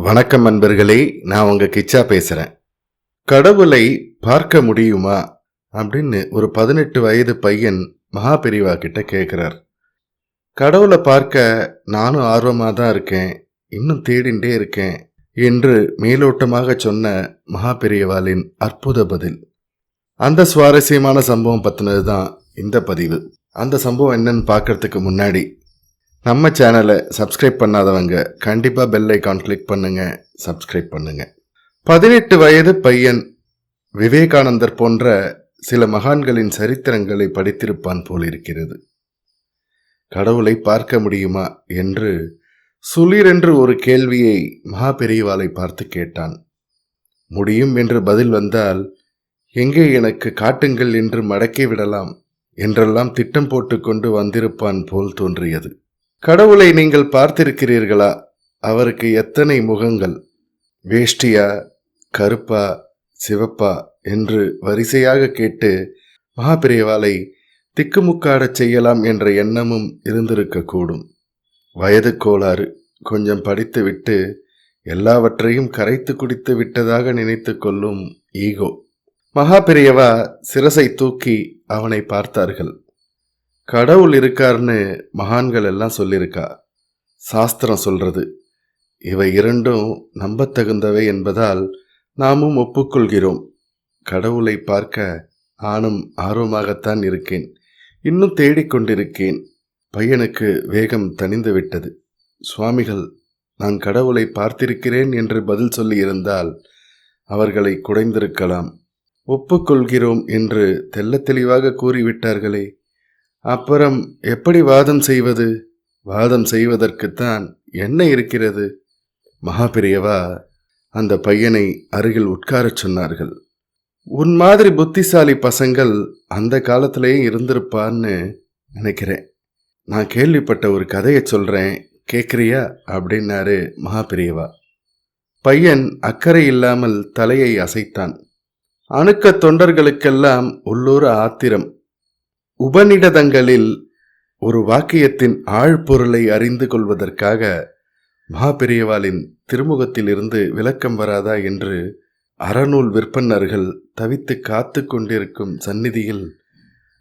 வணக்கம் நண்பர்களே, நான் உங்க கிச்சா பேசுறேன். கடவுளை பார்க்க முடியுமா அப்படின்னு ஒரு 18 வயது பையன் மகா பெரியவா கிட்ட கேட்கிறார். கடவுளை பார்க்க நானும் ஆர்வமா தான் இருக்கேன், இன்னும் தேடிண்டே இருக்கேன் என்று மேலோட்டமாக சொன்ன மகா பெரியவாளின் அற்புத பதில். அந்த சுவாரஸ்யமான சம்பவம் பத்தினது தான் இந்த பதிவு. அந்த சம்பவம் என்னன்னு பார்க்கறதுக்கு முன்னாடி நம்ம சேனலை சப்ஸ்கிரைப் பண்ணாதவங்க கண்டிப்பாக பெல் ஐக்கான் கிளிக் பண்ணுங்க, சப்ஸ்கிரைப் பண்ணுங்க. 18 வயது பையன் விவேகானந்தர் போன்ற சில மகான்களின் சரித்திரங்களை படித்திருப்பான் போல் இருக்கிறது. கடவுளை பார்க்க முடியுமா என்று சுளீரென்று ஒரு கேள்வியை மகா பெரியவாளை பார்த்து கேட்டான். முடியும் என்று பதில் வந்தால் எங்கே எனக்கு காட்டுங்கள் என்று மடக்கி விடலாம் என்றெல்லாம் திட்டம் போட்டு கொண்டு வந்திருப்பான் போல் தோன்றியது. கடவுளை நீங்கள் பார்த்திருக்கிறீர்களா? அவருக்கு எத்தனை முகங்கள்? வேஷ்டியா, கருப்பா, சிவப்பா என்று வரிசையாக கேட்டு மகாபெரியவாளை திக்குமுக்காடச் செய்யலாம் என்ற எண்ணமும் இருந்திருக்கக்கூடும். வயது கோளாறு, கொஞ்சம் படித்துவிட்டு எல்லாவற்றையும் கரைத்து குடித்து விட்டதாக நினைத்து கொள்ளும் ஈகோ. மகாபெரியவா சிரசை தூக்கி அவனை பார்த்தார்கள். கடவுள் இருக்கார்னு மகான்கள் எல்லாம் சொல்லியிருக்கா, சாஸ்திரம் சொல்றது. இவை இரண்டும் நம்பத்தகுந்தவை என்பதால் நாமும் ஒப்புக்கொள்கிறோம். கடவுளை பார்க்க நானும் ஆர்வமாகத்தான் இருக்கேன், இன்னும் தேடிக்கொண்டிருக்கேன். பையனுக்கு வேகம் தணிந்து விட்டது. சுவாமிகள் நான் கடவுளை பார்த்திருக்கிறேன் என்று பதில் சொல்லி இருந்தால் அவர்களை குடைந்திருக்கலாம். ஒப்புக்கொள்கிறோம் என்று தெல்ல தெளிவாக கூறிவிட்டார்களே, அப்புறம் எப்படி வாதம் செய்வது? வாதம் செய்வதற்குத்தான் என்ன இருக்கிறது? மகாபெரியவா அந்த பையனை அருகில் உட்காரச் சொன்னார்கள். உன் மாதிரி புத்திசாலி பசங்கள் அந்த காலத்திலேயே இருந்திருப்பான்னு நினைக்கிறேன். நான் கேள்விப்பட்ட ஒரு கதையை சொல்றேன், கேட்குறியா அப்படின்னாரு மகாபெரியவா. பையன் அக்கறை இல்லாமல் தலையை அசைத்தான். அணுக்க தொண்டர்களுக்கெல்லாம் உள்ளூர் ஆத்திரம். உபநிடதங்களில் ஒரு வாக்கியத்தின் ஆழ்பொருளை அறிந்து கொள்வதற்காக மகாபெரியவாளின் திருமுகத்தில் இருந்து விளக்கம் வராதா என்று அறநூல் விற்பன்னர்கள் தவித்து காத்து கொண்டிருக்கும் சந்நிதியில்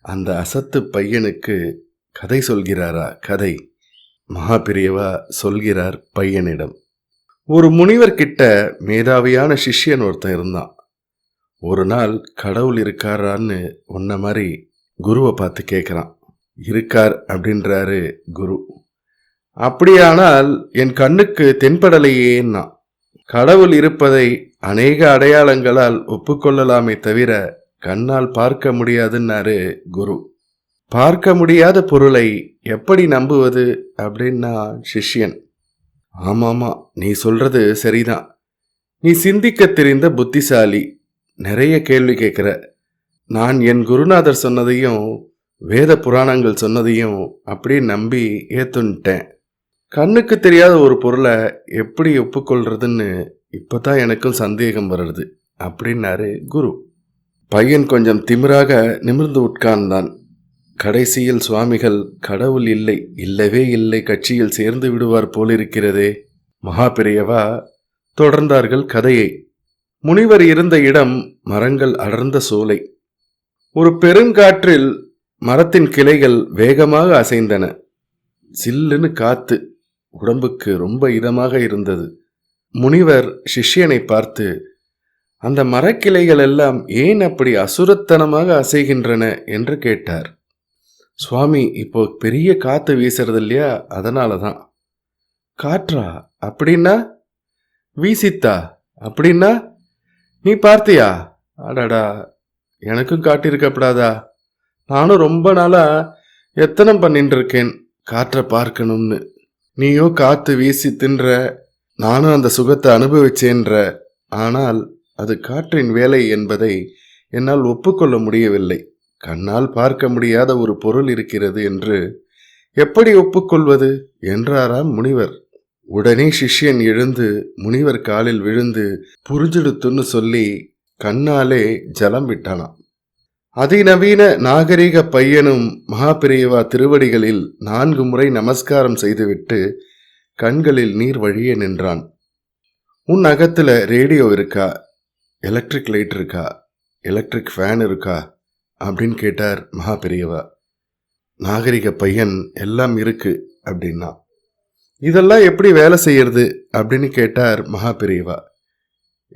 அந்த அசத்து பையனுக்கு கதை சொல்கிறாரா? கதை மகாபெரியவா சொல்கிறார் பையனிடம். ஒரு முனிவர் கிட்ட மேதாவியான சிஷ்யன் ஒருத்தன் இருந்தான். ஒரு நாள் கடவுள் இருக்காரான்னு உன்ன மாதிரி குருவை பார்த்து கேட்குறான். இருக்கார் அப்படின்றாரு குரு. அப்படியானால் என் கண்ணுக்கு தென்படலையேன்னா. கடவுள் இருப்பதை அநேக அடையாளங்களால் ஒப்புக்கொள்ளலாமே தவிர கண்ணால் பார்க்க முடியாதுன்னாரு குரு. பார்க்க முடியாத பொருளை எப்படி நம்புவது அப்படின்னா சிஷ்யன். ஆமாமா, நீ சொல்றது சரிதான். நீ சிந்திக்க தெரிந்த புத்திசாலி, நிறைய கேள்வி கேட்குற. நான் என் குருநாதர் சொன்னதையும் வேத புராணங்கள் சொன்னதையும் அப்படி நம்பி ஏத்துன்ட்டேன். கண்ணுக்கு தெரியாத ஒரு பொருளை எப்படி ஒப்புக்கொள்றதுன்னு இப்பதான் எனக்கும் சந்தேகம் வருது அப்படின்னாரு குரு. பையன் கொஞ்சம் திமிராக நிமிர்ந்து உட்கார்ந்தான். கடைசியில் சுவாமிகள் கடவுள் இல்லை, இல்லவே இல்லை கட்சியில் சேர்ந்து விடுவார் போலிருக்கிறதே. மகாபெரியவா தொடர்ந்தார்கள் கதையை. முனிவர் இருந்த இடம் மரங்கள் அடர்ந்த சோலை. ஒரு பெருங்காற்றில் மரத்தின் கிளைகள் வேகமாக அசைந்தன. சில்லுன்னு காத்து உடம்புக்கு ரொம்ப இதமாக இருந்தது. முனிவர் சிஷ்யனை பார்த்து, அந்த மரக்கிளைகள் எல்லாம் ஏன் அப்படி அசுரத்தனமாக அசைகின்றன என்று கேட்டார். சுவாமி, இப்போ பெரிய காத்து வீசுறது இல்லையா, அதனாலதான். காற்றா? அப்படின்னா? வீசித்தா? அப்படின்னா? நீ பார்த்தியா? அடடா, எனக்கும் காட்டியிருக்கப்படாதா? நானும் ரொம்ப நாளா எத்தனை பண்ணிட்டு இருக்கேன் காற்றை பார்க்கணும்னு. நீயோ காத்து வீசி தின்ற, நானும் அந்த சுகத்தை அனுபவிச்சேன்ற. ஆனால் அது காற்றின் வேலை என்பதை என்னால் ஒப்புக்கொள்ள முடியவில்லை. கண்ணால் பார்க்க முடியாத ஒரு பொருள் இருக்கிறது என்று எப்படி ஒப்புக்கொள்வது என்றாராம் முனிவர். உடனே சிஷ்யன் எழுந்து முனிவர் காலில் விழுந்து புரிஞ்சிடுத்துன்னு சொல்லி கண்ணாலே ஜலம் விட்டானாம். அதிநவீன நாகரிக பையனும் மகாபெரியவா திருவடிகளில் 4 முறை நமஸ்காரம் செய்துவிட்டு கண்களில் நீர் வழிய நின்றான். உன் அகத்துல ரேடியோ இருக்கா, எலக்ட்ரிக் லைட் இருக்கா, எலக்ட்ரிக் ஃபேன் இருக்கா அப்படின்னு கேட்டார் மகா பெரியவா. நாகரிக பையன் எல்லாம் இருக்கு அப்படின்னா. இதெல்லாம் எப்படி வேலை செய்யறது அப்படின்னு கேட்டார் மகா பெரியவா.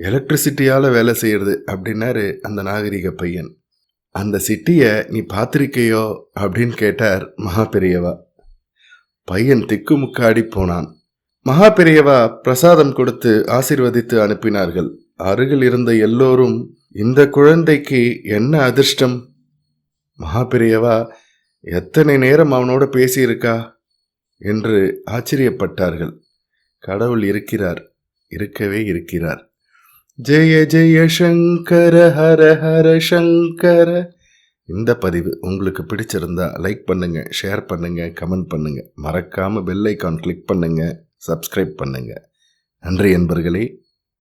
எலக்ட்ரிசிட்டியால வேலை செய்யறது அப்படின்னாரு அந்த நாகரிக பையன். அந்த சிட்டிய நீ பார்த்திருக்கையோ அப்படின்னு கேட்டார் மகா பெரியவா. பையன் திக்குமுக்காடி போனான். மகா பெரியவா பிரசாதம் கொடுத்து ஆசீர்வதித்து அனுப்பினார்கள். அருகில் இருந்த எல்லோரும், இந்த குழந்தைக்கு என்ன அதிர்ஷ்டம், மகா பெரியவா எத்தனை நேரம் அவனோட பேசியிருக்கா என்று ஆச்சரியப்பட்டார்கள். கடவுள் இருக்கிறார், இருக்கவே இருக்கிறார். ஜெய ஜெய சங்கர ஹர ஹர சங்கர. இந்த பதிவு உங்களுக்கு பிடிச்சிருந்தா லைக் பண்ணுங்க, ஷேர் பண்ணுங்க, கமெண்ட் பண்ணுங்க. மறக்காம பெல் ஐகான் கிளிக் பண்ணுங்க, சப்ஸ்கிரைப் பண்ணுங்க. நன்றி நண்பர்களே.